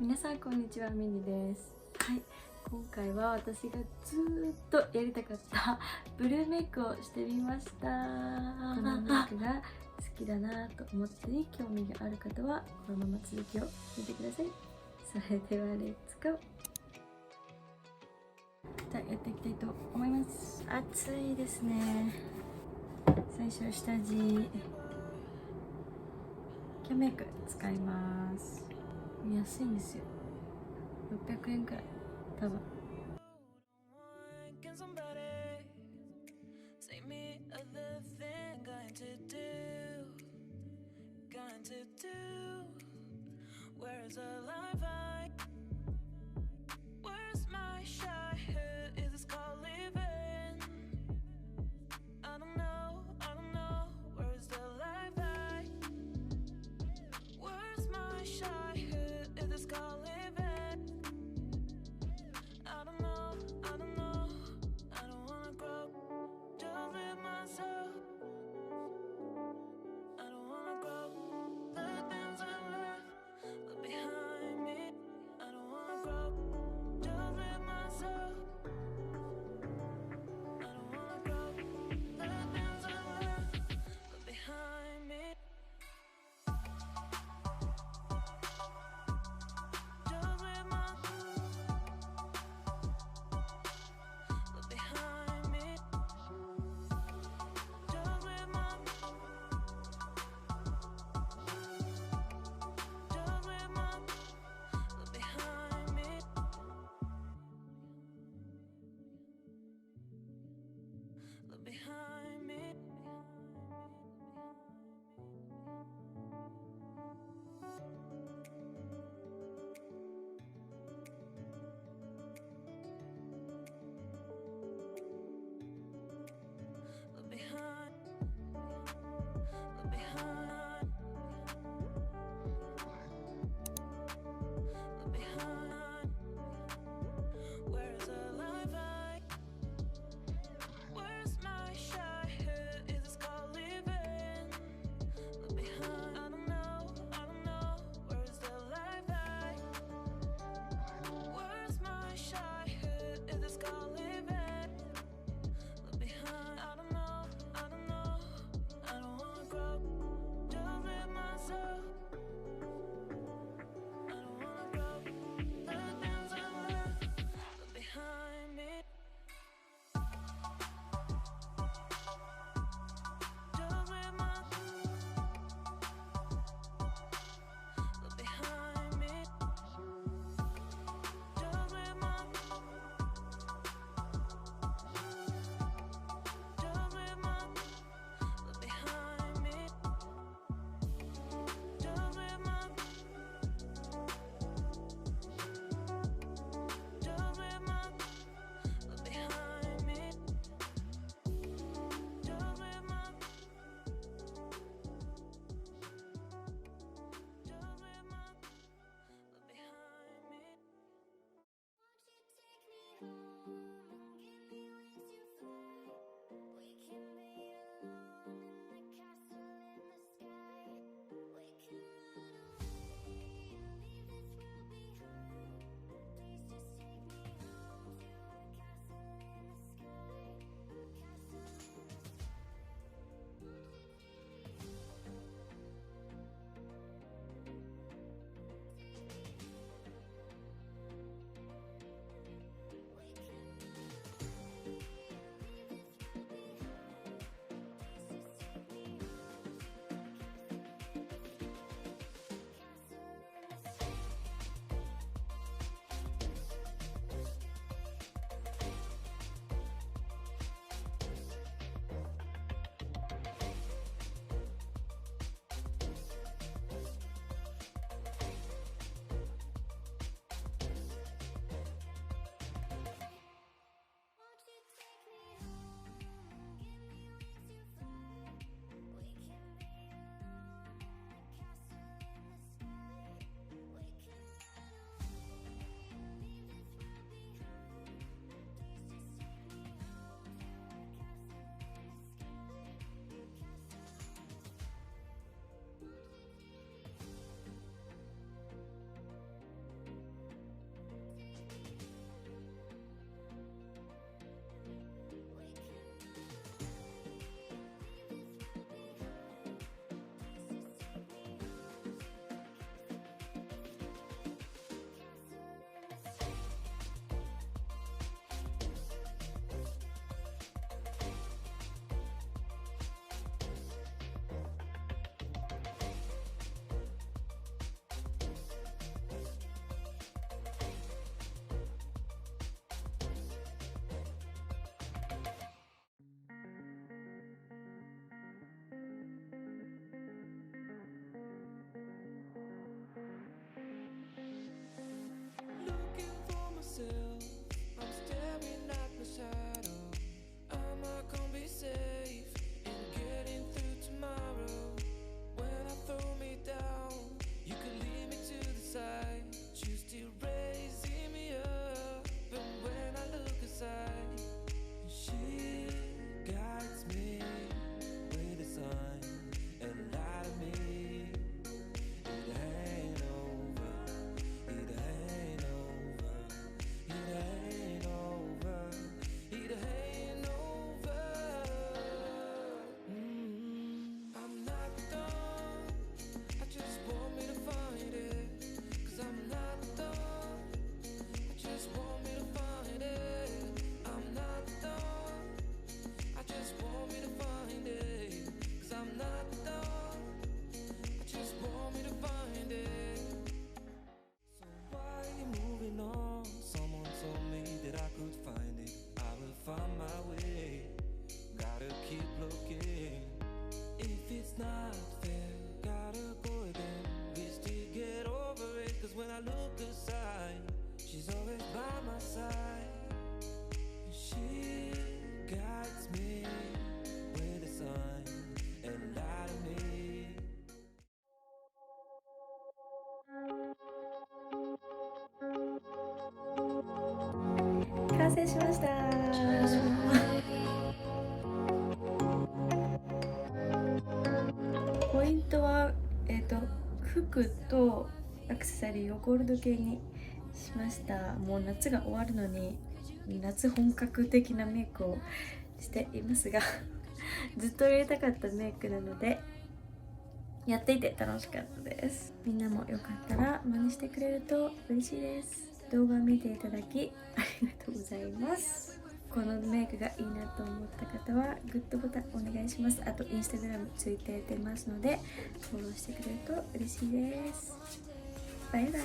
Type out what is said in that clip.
皆さんこんにちは、ミニです。はい、今回は私がずーっとやりたかったブルーメイクをしてみました。このメイクが好きだなと思ったり興味がある方はこのまま続きを見てください。それではレッツゴー。じゃあやっていきたいと思います。暑いですね。最初下地キャメイク使います。安いんですよ。600円くらい多分。いしました。ポイントは服とアクセサリーをゴールド系にしました。もう夏が終わるのに夏本格的なメイクをしていますがずっとやりたかったメイクなのでやっていて楽しかったです。みんなもよかったら真似してくれると嬉しいです。動画を見ていただきありがとうございます。このメイクがいいなと思った方はグッドボタンお願いします。あとインスタグラムついて出ますのでフォローしてくれると嬉しいです。バイバイ。